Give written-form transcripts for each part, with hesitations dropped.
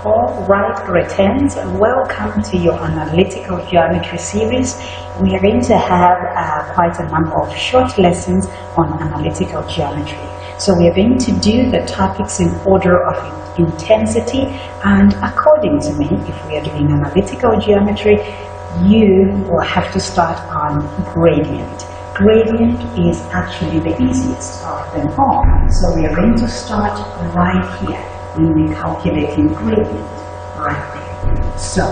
Alright, returns. Welcome to your analytical geometry series. We are going to have quite a number of short lessons on analytical geometry. So we are going to do the topics in order of intensity, and according to me, if we are doing analytical geometry, you will have to start on gradient. Gradient is actually the easiest of them all. So we are going to start right here when we're calculating gradient, right there. So,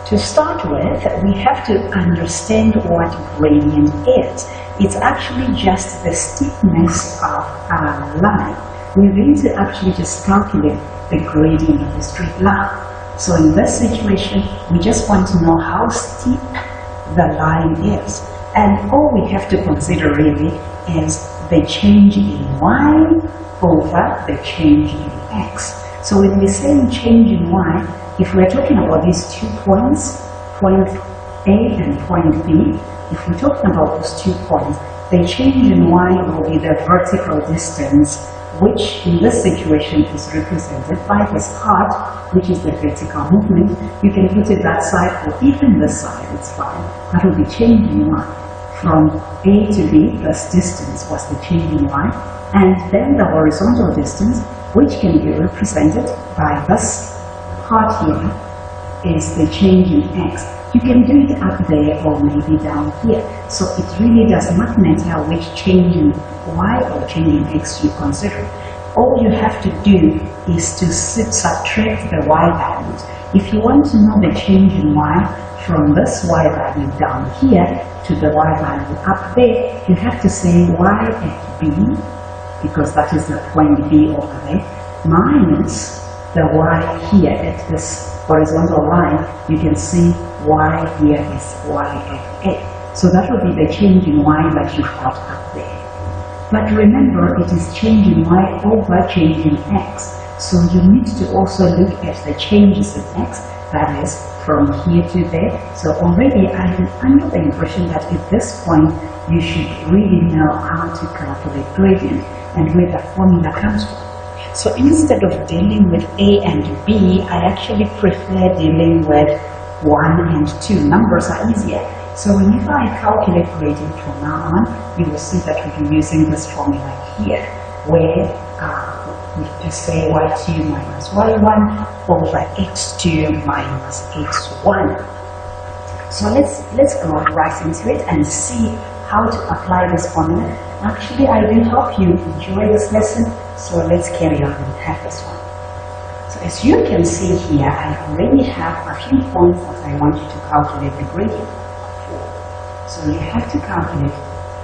to start with, we have to understand what gradient is. It's actually just the steepness of a line. We're going to actually just calculate the gradient of a straight line. So in this situation, we just want to know how steep the line is. And all we have to consider really is the change in y over the change in x. So when we say change in y, if we're talking about these 2 points, point A and point B, if we're talking about those 2 points, the change in y will be the vertical distance, which in this situation is represented by this part, which is the vertical movement. You can put it that side or even this side, it's fine. That will be change in y. From A to B plus distance was the change in y, and then the horizontal distance, which can be represented by this part here, is the change in x. You can do it up there or maybe down here. So it really does not matter which change in y or change in x you consider. All you have to do is to subtract the y values. If you want to know the change in y from this y value down here to the y value up there, you have to say y at b, because that is the point B over there, minus the y here at this horizontal line. You can see y here is y at A. So that will be the change in y that you've got up there. But remember, it is change in y over change in x. So you need to also look at the changes in x, that is, from here to there. So already I'm under the impression that at this point you should really know how to calculate gradient and where the formula comes from. So instead of dealing with A and B, I actually prefer dealing with 1 and 2. Numbers are easier. So whenever I calculate gradient from now on, you will see that we'll be using this formula here, where we just say y2 minus y1 over x2 minus x1. So let's go right into it and see how to apply this formula. Actually, I will help you enjoy this lesson, so let's carry on and have this one. So as you can see here, I already have a few points that I want you to calculate the gradient for. So you have to calculate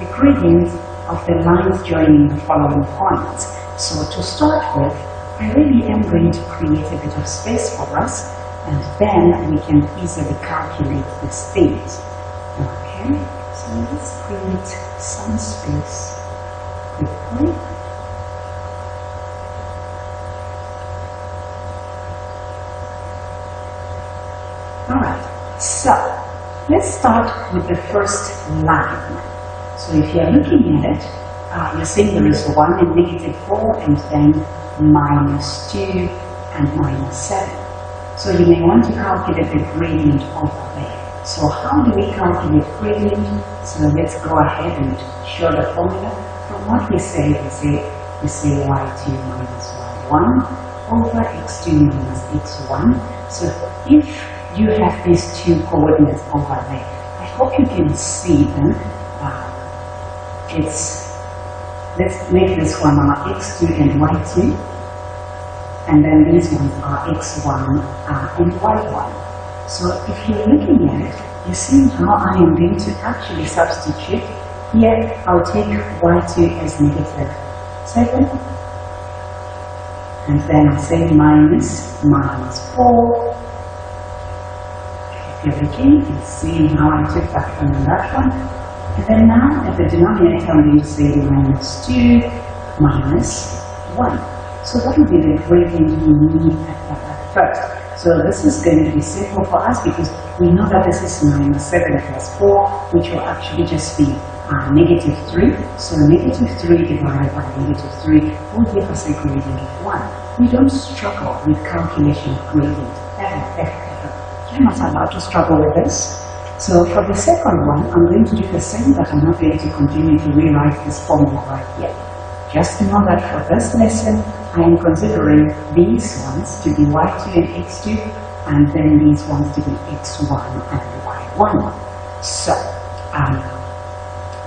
the gradient of the lines joining the following points. So to start with, I really am going to create a bit of space for us, and then we can easily calculate the state. Okay, so let's create some space quickly. Alright, so let's start with the first line. So if you're looking at it, you're seeing there is 1 and -4, and then -2 and -7. So you may want to calculate the gradient over there. So how do we calculate gradient? So let's go ahead and show the formula. From what we say y2 minus y1 over x2 minus x1. So if you have these 2 coordinates over there, I hope you can see them. Let's make this one our x2 and y2, and then these ones are x1 and y1. So if you're looking at it, you see how I am going to actually substitute. Here I'll take y2 as -7, and then I'll say minus 4. If you're looking, you see how I took that one and that one. And then now at the denominator I'm going to say -2 minus 1. So that will be the gradient we need at first. So this is going to be simple for us because we know that this is -7 plus 4, which will actually just be -3. So -3 divided by -3 will give us a gradient of 1. we don't struggle with calculation of gradient. Ever. You're not allowed to struggle with this. So for the second one, I'm going to do the same, but I'm not going to continue to rewrite this formula right here. Just know that for this lesson, I am considering these ones to be y2 and x2, and then these ones to be x1 and y1. So,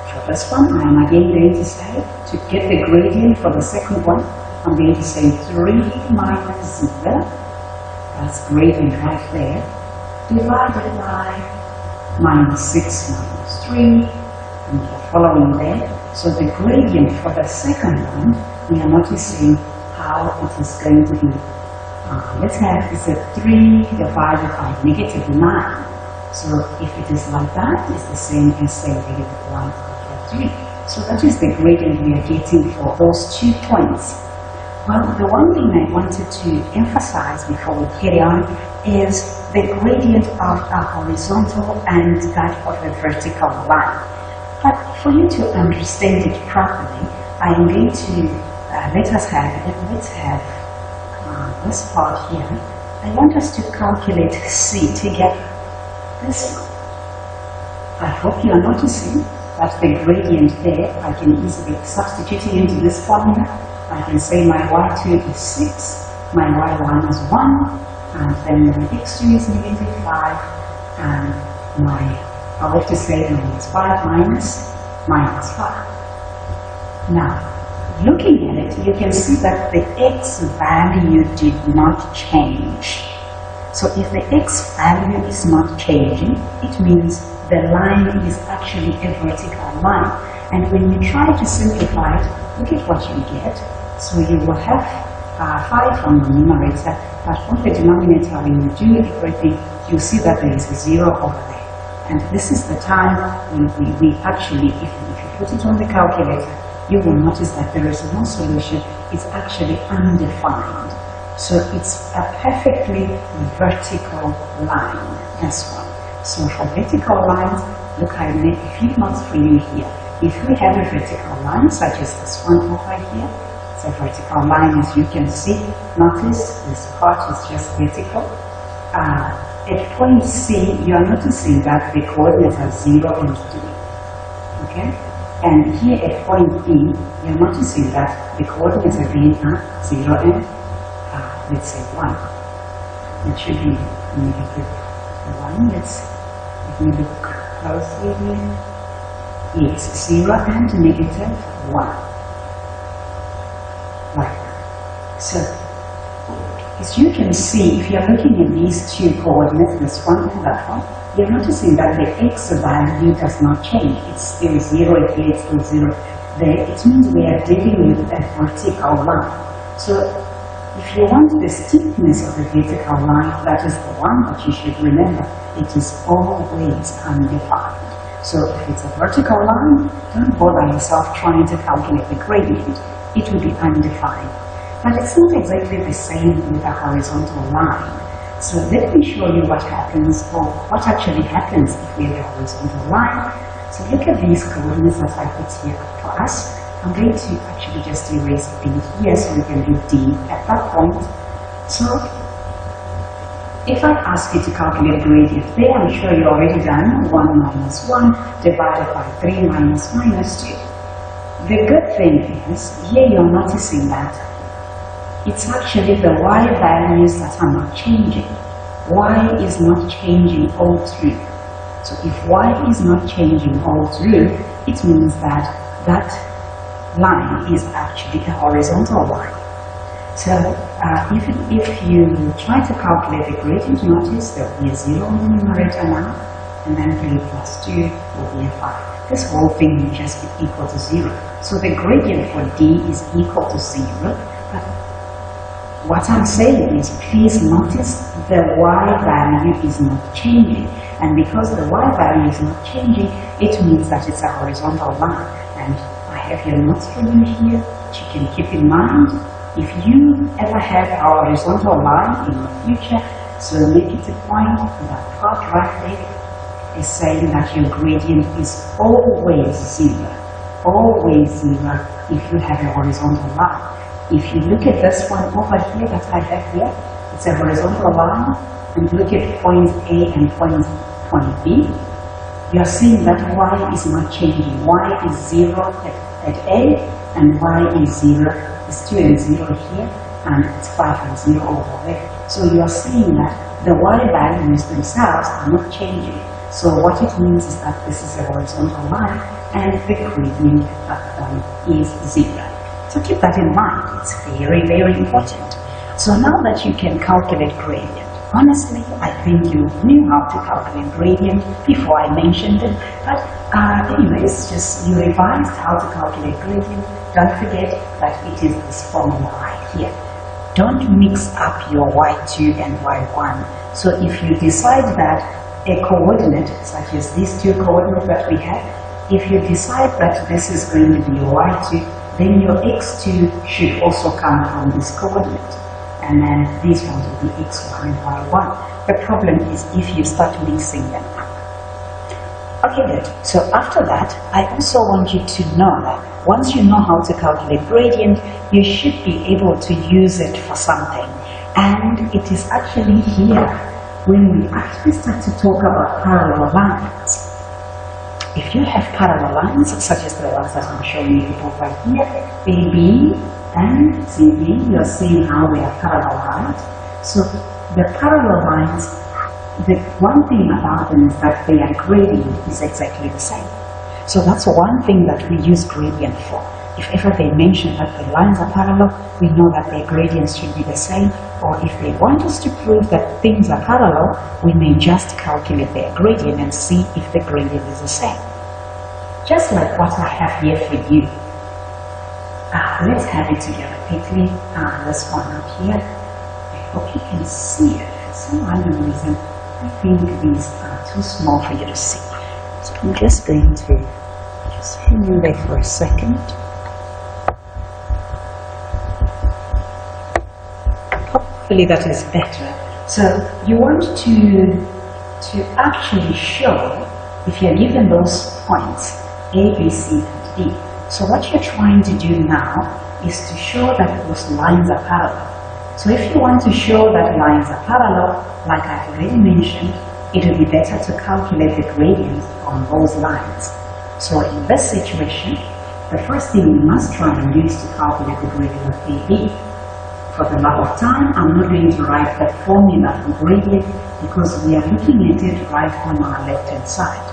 for this one, I am again going to say, to get the gradient for the second one, I'm going to say 3 minus 0, that's gradient right there, divided by minus 6 minus 3, and you're following there. So the gradient for the second one, we are noticing how it is going to be. Let's have this at 3 divided by negative 9. So if it is like that, it's the same as saying negative 1 over 3. So that is the gradient we are getting for those 2 points. Well, the one thing I wanted to emphasize before we carry on is the gradient of a horizontal and that of a vertical line. But for you to understand it properly, I am going to let's have this part here. I want us to calculate C together. This one. I hope you are noticing that the gradient there, I can easily substitute it into this formula. I can say my y2 is 6, my y1 is 1, and then my x2 is negative 5, and I'll have to say minus 5 minus 5. Now, looking at it, you can see that the x value did not change. So if the x value is not changing, it means the line is actually a vertical line. And when you try to simplify it, look at what you get. So you will have 5 on the numerator, but on the denominator, when you do everything, you see that there is a 0 over there. And this is the time when we actually, if you put it on the calculator, you will notice that there is no solution. It's actually undefined. So it's a perfectly vertical line as well. So for vertical lines, look, I made a few notes for you here. If we have a vertical line, such as this one over here, it's a vertical line, as you can see. Notice this part is just vertical. At point C, you are noticing that the coordinates are 0 and 3. Okay? And here at point B, you're noticing that the coordinates are being 0 and, let's say, 1. It should be negative 1. Let me look closely here. Yes, 0 and negative 1. Right. So, as you can see, if you're looking at these 2 coordinates, this one and that one, you're noticing that the x value does not change. It's still 0 here, it's still 0 there. It means we are dealing with a vertical line. So if you want the steepness of the vertical line, that is the one that you should remember. It is always undefined. So if it's a vertical line, don't bother yourself trying to calculate the gradient. It will be undefined. But it's not exactly the same with a horizontal line. So let me show you what happens, or what actually happens if we have a horizontal line. So look at these coordinates that I put here for us. I'm going to actually just erase B here so we can do D at that point. So if I ask you to calculate gradient there, I'm sure you've already done 1 minus 1 divided by 3 minus minus 2. The good thing is, here you're noticing that it's actually the y values that are not changing. Y is not changing all through. So if y is not changing all through, it means that that line is actually a horizontal line. So if you try to calculate the gradient, notice there will be a 0 on the numerator now, and then 3 plus 2 will be a 5. This whole thing will just be equal to 0. So the gradient for D is equal to 0. But what I'm saying is, please notice the y value is not changing. And because the y value is not changing, it means that it's a horizontal line. And I have your notes for you here that you can keep in mind. If you ever have a horizontal line in the future, so make it a point that part right there is saying that your gradient is always 0. Always 0 if you have a horizontal line. if you look at this one over here that I have here, it's a horizontal line, and look at point A and point B, you are seeing that y is not changing. Y is 0 at A, and y is 0, is 2 and 0 here, and it's 5 and 0 over there. So you are seeing that the y values themselves are not changing. So what it means is that this is a horizontal line, and the gradient is 0. So keep that in mind. It's very, very important. So now that you can calculate gradient, honestly, I think you knew how to calculate gradient before I mentioned it. But anyways, just you revised how to calculate gradient. Don't forget that it is this formula right here. Don't mix up your y2 and y1. So if you decide that a coordinate, such as these two coordinates that we have, if you decide that this is going to be your y2, then your x2 should also come from this coordinate. And then these ones will be x1 and y1. The problem is if you start mixing them up. Okay, good. So after that, I also want you to know that once you know how to calculate gradient, you should be able to use it for something. And it is actually here when we actually start to talk about parallel lines. If you have parallel lines, such as the ones that I'm showing you over here, AB and CD, you're seeing how we have parallel lines. So the parallel lines, the one thing about them is that their gradient is exactly the same. So that's one thing that we use gradient for. If ever they mention that the lines are parallel, we know that their gradients should be the same. Or if they want us to prove that things are parallel, we may just calculate their gradient and see if the gradient is the same. Just like what I have here for you. Let's have it together quickly. This one up here. I hope you can see it. For some random reason, I think these are too small for you to see. So I'm just going to just hang in there for a second. Hopefully that is better. So you want to actually show, if you're given those points, A, B, C, and D. So what you're trying to do now is to show that those lines are parallel. So if you want to show that lines are parallel, like I've already mentioned, it will be better to calculate the gradient on those lines. So in this situation, the first thing we must try and do is to calculate the gradient of AB. For the love of time, I'm not going to write that formula for gradient because we are looking at it right on our left-hand side.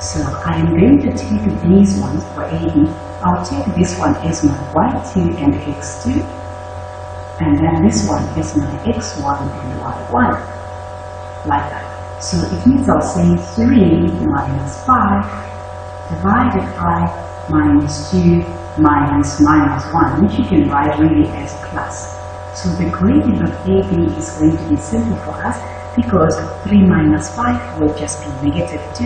So I am going to take these ones for AB. I'll take this one as my y2 and x2, and then this one is my x1 and y1, like that. So it means I'll say 3 minus 5 divided by minus 2 minus 1, which you can write really as plus. So the gradient of AB is going to be simple for us because 3 minus 5 will just be negative 2,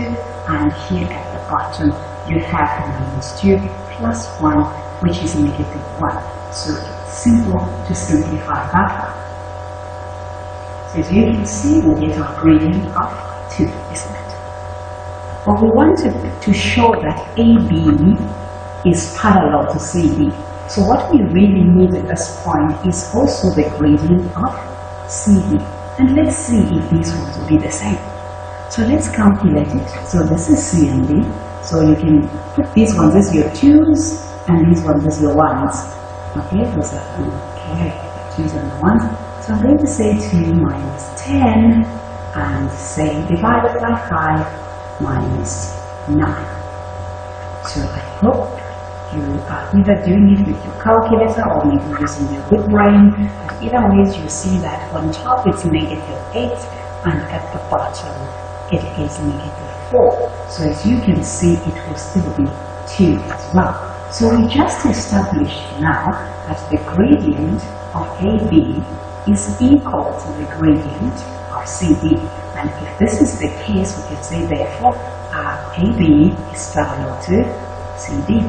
and here at the bottom you have minus 2 plus 1, which is negative 1. So it's simple to simplify that one. So as you can see, we get our gradient of 2, isn't it? But we wanted to show that AB is parallel to CD. So what we really need at this point is also the gradient of CD. And let's see if these ones will be the same. So let's calculate it. So this is C and D. So you can put these ones as your 2's and these ones as your 1's. Okay, those are okay, 2's and 1's. So I'm going to say 2 minus 10 and say divided by 5 minus 9. So I hope you are either doing it with your calculator or maybe using your good brain. But either ways, you see that on top it's negative 8 and at the bottom it is negative 4. So as you can see, it will still be 2 as well. So we just established now that the gradient of AB is equal to the gradient of CD. And if this is the case, we can say therefore AB is parallel to CD.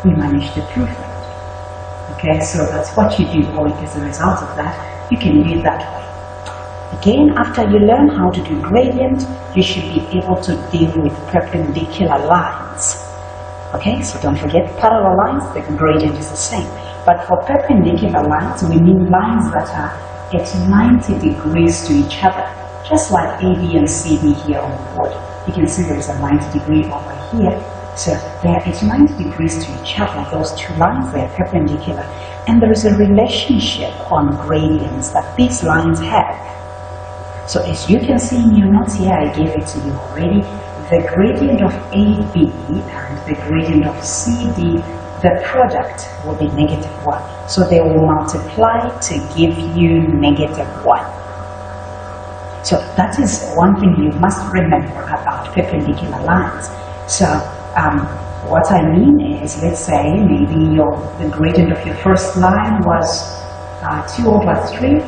We managed to prove that. Okay, so that's what you do, or as a result of that, you can do it that way. Again, after you learn how to do gradient, you should be able to deal with perpendicular lines. Okay, so don't forget parallel lines, the gradient is the same. But for perpendicular lines, we mean lines that are at 90 degrees to each other, just like AB and CD here on the board. You can see there is a 90 degree over here. So they are at 90 degrees to each other, those two lines, they are perpendicular. And there is a relationship on gradients that these lines have. So as you can see in your notes here, I gave it to you already, the gradient of AB and the gradient of CD, the product will be -1. So they will multiply to give you -1. So that is one thing you must remember about perpendicular lines. So what I mean is, let's say maybe the gradient of your first line was 2/3.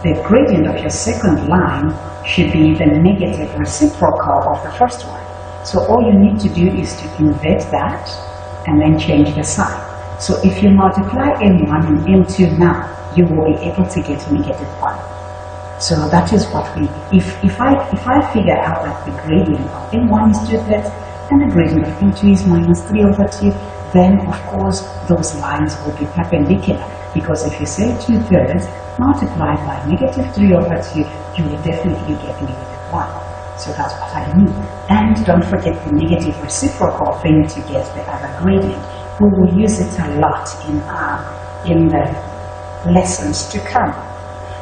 The gradient of your second line should be the negative reciprocal of the first one. So all you need to do is to invert that and then change the sign. So if you multiply M1 and M2 now, you will be able to get -1. So that is what if I figure out that the gradient of M1 is 2/3 and the gradient of M2 is -3/2, then of course those lines will be perpendicular, because if you say 2/3 multiplied by -3/2, you will definitely get -1. So that's what I mean. And don't forget the negative reciprocal thing to get the other gradient. We will use it a lot in the lessons to come.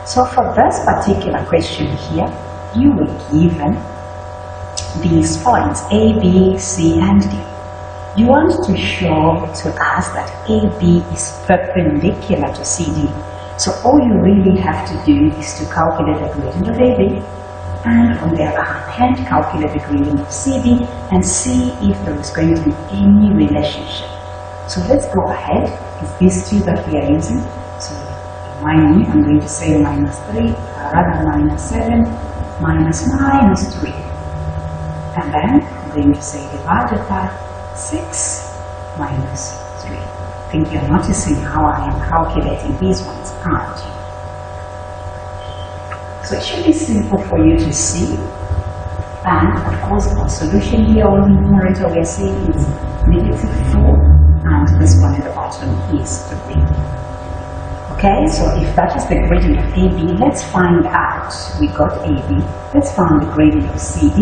So for this particular question here, you were given these points A, B, C, and D. You want to show to us that AB is perpendicular to CD. So all you really have to do is to calculate the gradient of AB, and on the other hand, calculate the gradient of CD and see if there is going to be any relationship. So let's go ahead. It's these two that we are using. So remind me, I'm going to say -3, rather -7, -3. And then I'm going to say divided by 6 -3. I think you're noticing how I am calculating these ones, aren't you? So it should be simple for you to see. And of course, our solution here on the numerator we are seeing is -4, and this one at the bottom is 3. Okay, so if that is the gradient of AB, let's find out. We got AB. Let's find the gradient of CD.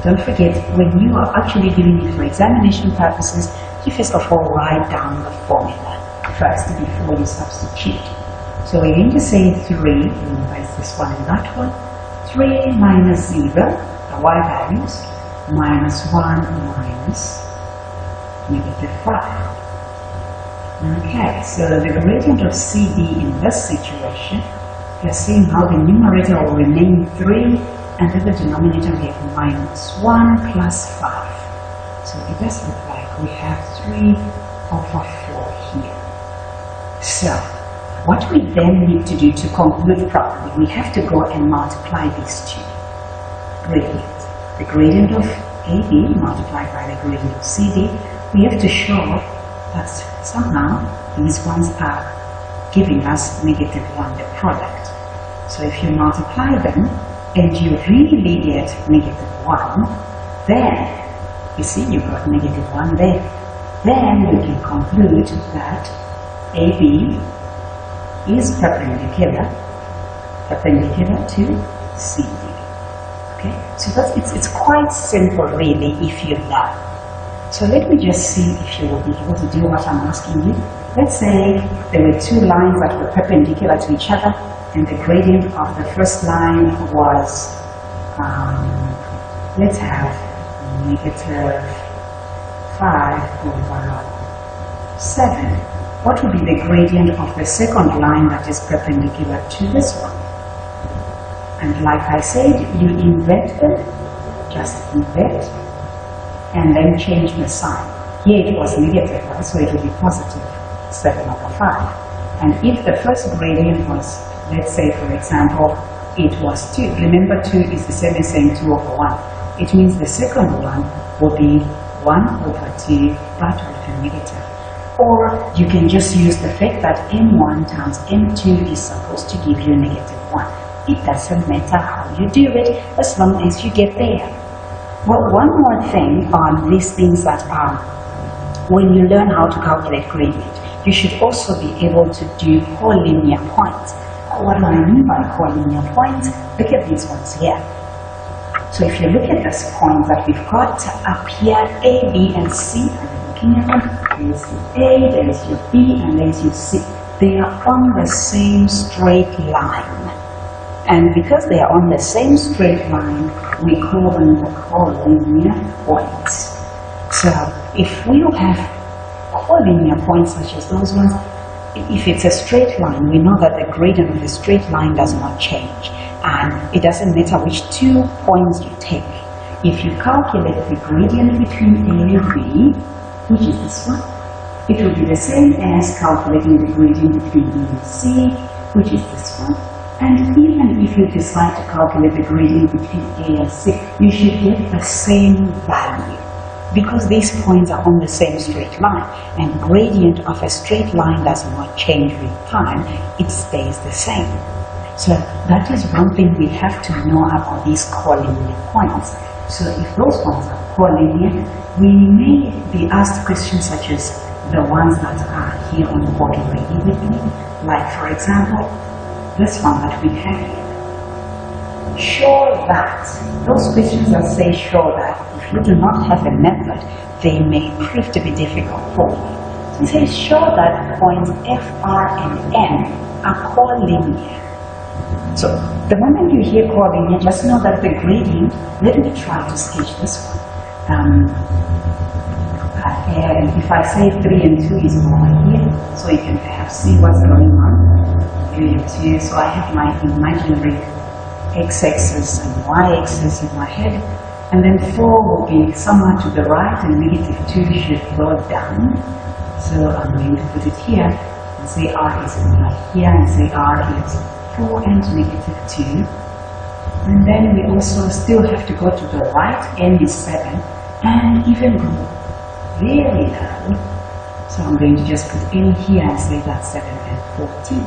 Don't forget, when you are actually doing it for examination purposes, you first of all write down the formula first before you substitute. So we're going to say 3, remember it's this one and that one, 3 minus 0, the y values, -1 minus -5. Okay, so the gradient of CD in this situation, you're seeing how the numerator will remain 3, and in the denominator we have -1 plus 5. So it does look like we have 3/4 here. So what we then need to do to conclude properly, we have to go and multiply these two gradients. The gradient of AB multiplied by the gradient of CD. We have to show that somehow these ones are giving us -1, the product. So if you multiply them and you really get -1, then you see you got -1 there. Then we can conclude that AB is perpendicular to CD. Okay, so it's quite simple really if you know. So let me just see if you will be able to do what I'm asking you. Let's say there were two lines that were perpendicular to each other, and the gradient of the first line was, let's have -5/7. What would be the gradient of the second line that is perpendicular to this one? And like I said, you invert it, just invert, and then change the sign. Here it was negative, right? So it will be positive 7/5. And if the first gradient was, let's say for example, it was 2. Remember 2 is the same as saying 2/1. It means the second one will be 1/2, but with a negative. Or you can just use the fact that M1 times M2 is supposed to give you -1. It doesn't matter how you do it, as long as you get there. Well, one more thing on these things that are, when you learn how to calculate gradient, you should also be able to do colinear points. What do I mean by colinear points? Look at these ones here. So if you look at this point that we've got up here, A, B, and C, and you're looking at them, there's your A, there's your B, and there's your C. They are on the same straight line. And because they are on the same straight line, we call them the colinear points. So if we have colinear points such as those ones, if it's a straight line, we know that the gradient of the straight line does not change. And it doesn't matter which 2 points you take. If you calculate the gradient between A and B, which is this one, it will be the same as calculating the gradient between B and C, which is this one. And even if you decide to calculate the gradient between A and C, you should get the same value. Because these points are on the same straight line, and gradient of a straight line does not change with time, it stays the same. So that is one thing we have to know about these colinear points. So if those ones are colinear, we may be asked questions such as the ones that are here on the board already with me, like for example, this one that we have here. Show that. Those questions that say show that, if you do not have a method, they may prove to be difficult for you. So it says show that points F, R, and N are colinear. So the moment you hear colinear, just know that the gradient, let me try to sketch this one. And if I say 3 and 2 is over here, so you can perhaps see what's going on. 3 and 2, so I have my imaginary x-axis and y-axis in my head, and then 4 will be somewhere to the right and negative 2 should go down. So I'm going to put it here and say R is over here and say R is 4 and negative 2. And then we also still have to go to the right, N is 7, and even go very low. So I'm going to just put in here and say that's 7 and 14.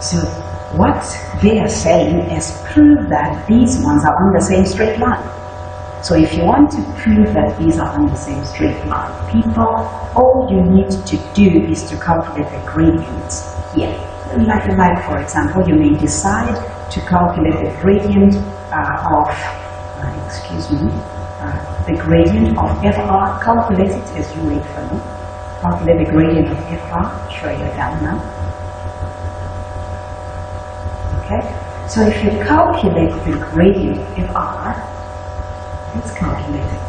So what they are saying is prove that these ones are on the same straight line. So if you want to prove that these are on the same straight line, people, all you need to do is to calculate the gradients here. Like for example, you may decide to calculate the gradient the gradient of FR. Calculate it as you wait for me. Calculate the gradient of FR. Show you down now. Okay, so if you calculate the gradient of FR, let's calculate it.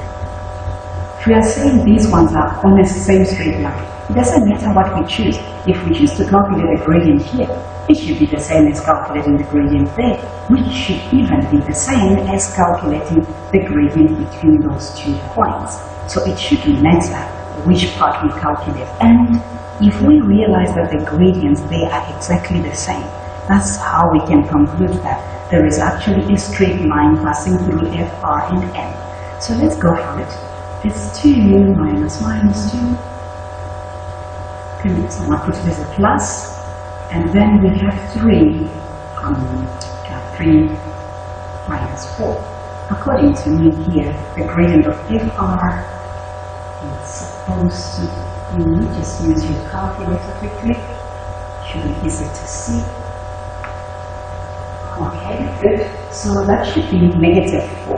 If we are saying these ones are on the same straight line, it doesn't matter what we choose. If we choose to calculate the gradient here, it should be the same as calculating the gradient there, which should even be the same as calculating the gradient between those 2 points. So it shouldn't matter which part we calculate. And if we realize that the gradients, they are exactly the same, that's how we can conclude that there is actually a straight line passing through F, R, and N. So let's go for it. It's 2 minus minus 2. Okay, so I'll put it as a plus. And then we have 3 minus 4. According to me here, the gradient of FR is supposed to be, just use your calculator quickly. Should be easy to see. Okay, good. So that should be negative 4.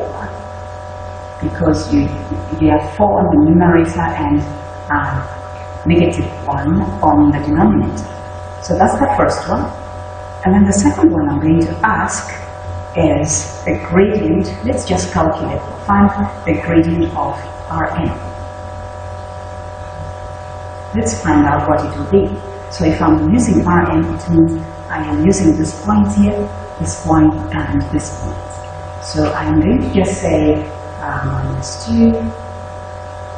Because you have 4 on the numerator and negative 1 on the denominator. So that's the first one. And then the second one I'm going to ask is the gradient. Let's just calculate, find the gradient of Rn. Let's find out what it will be. So if I'm using Rn, it means I am using this point here, this point, and this point. So I'm going to just say minus 2,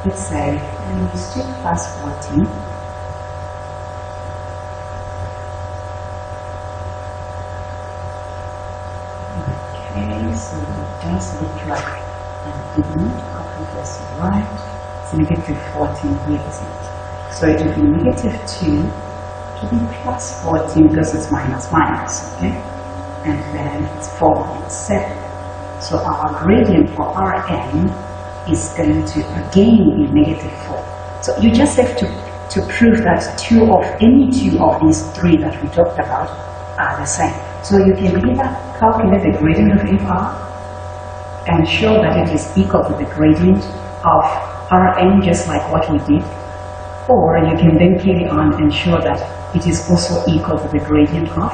let's say minus 2 plus 14. Okay, so it does look like I did not copy this right. It's negative 14 here, isn't it? So it will be negative 2 to be plus 14 because it's minus minus, okay? And then it's 4 minus 7. So our gradient for Rn is going to again be -4. So you just have to prove that any two of these three that we talked about are the same. So you can either calculate the gradient of fr and show that it is equal to the gradient of Rn, just like what we did, or you can then carry on and show that it is also equal to the gradient of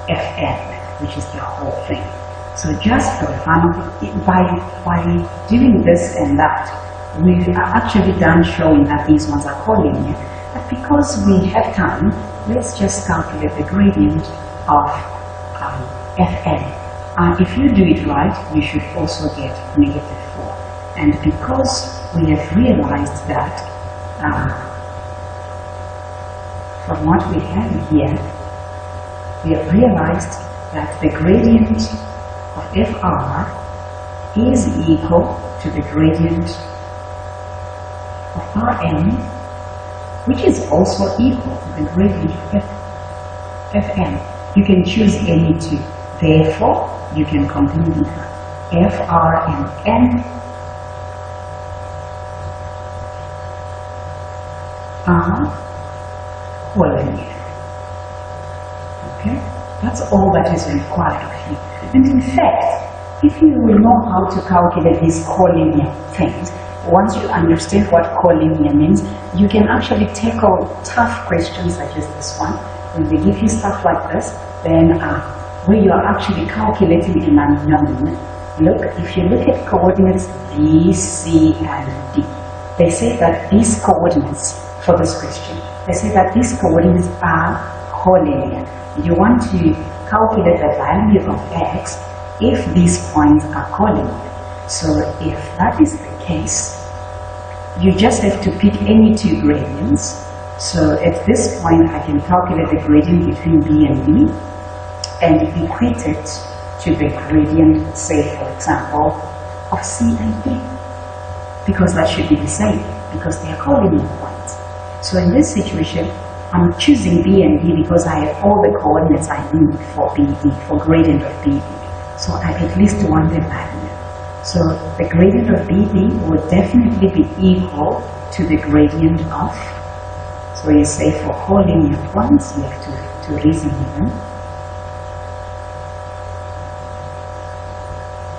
Fn, which is the whole thing. So just for the fun of it, by doing this and that, we are actually done showing that these ones are collinear. But because we have time, let's just calculate the gradient of Fn. If you do it right, you should also get -4. And because we have realized that from what we have here, we have realized that the gradient of Fr is equal to the gradient of Rn, which is also equal to the gradient of Fn. You can choose any two. Therefore, you can conclude that Fr and N are collinear. Okay? That's all that is required of you. And in fact, if you will know how to calculate these collinear things, once you understand what collinear means, you can actually tackle tough questions such as this one. When they give you stuff like this, then where you are actually calculating an unknown, look, if you look at coordinates B, C, and D, they say that these coordinates, for this question, they say that these coordinates are collinear. You want to calculate the value of x if these points are collinear. So if that is the case, you just have to pick any two gradients. So at this point, I can calculate the gradient between B and B and equate it to the gradient, say for example, of C and D, because that should be the same, because they are collinear points. So in this situation, I'm choosing B and D because I have all the coordinates I need for BD, for gradient of BD. So I at least want the value. So the gradient of BD would definitely be equal to the gradient of, so you say for collinear points, you have to reason them.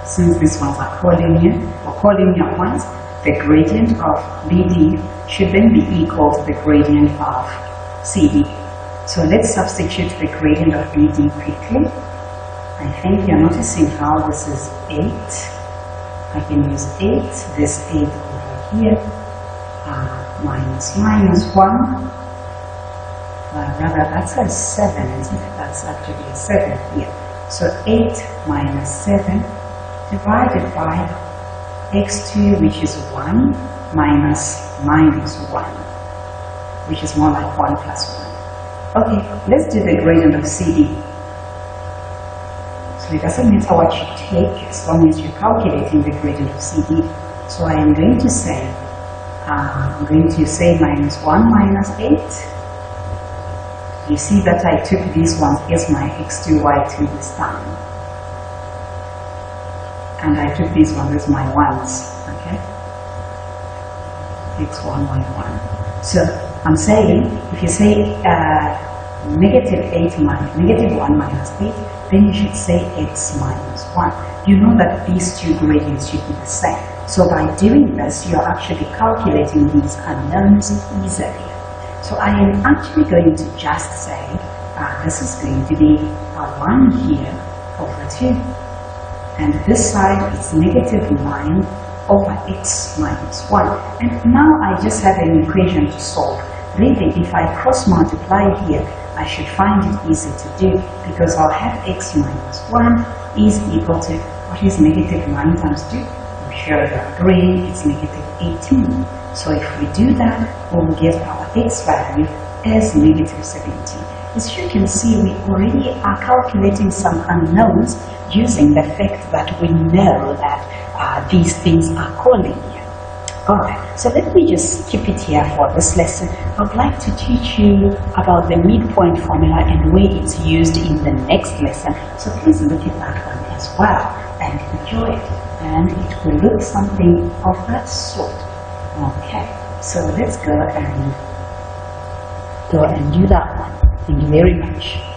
Since these ones are collinear, for collinear points, the gradient of BD should then be equal to the gradient of CD. So let's substitute the gradient of BD quickly. I think you're noticing how this is 8. I can use 8, this 8 over here, minus 1. Rather, that's a 7, isn't it? That's actually a 7 here. So 8 minus 7 divided by x2, which is 1, minus 1, which is more like 1 plus 1. Okay, let's do the gradient of CD. So it doesn't matter what you take as long as you're calculating the gradient of CD. So I am going to say, minus 1 minus 8. You see that I took these ones as my x2, y2 this time. And I took these ones as my 1s, okay? x1, y1. So I'm saying, if you say negative 1 minus 8, then you should say x minus 1. You know that these two gradients should be the same. So by doing this, you're actually calculating these unknowns easily. So I am actually going to just say, this is going to be a 1 here over 2. And this side is negative 9 over x minus 1. And now I just have an equation to solve. Really, if I cross multiply here, I should find it easy to do, because I'll have x minus 1 is equal to, what is negative 9 times 2? I'm sure you're agreeing, it's negative 18. So if we do that, we'll get our x value as negative 17. As you can see, we already are calculating some unknowns using the fact that we know that these things are collinear. Alright, so let me just keep it here for this lesson. I would like to teach you about the midpoint formula and where it's used in the next lesson. So please look at that one as well and enjoy it. and it will look something of that sort. Okay, so let's go and do that one. Thank you very much.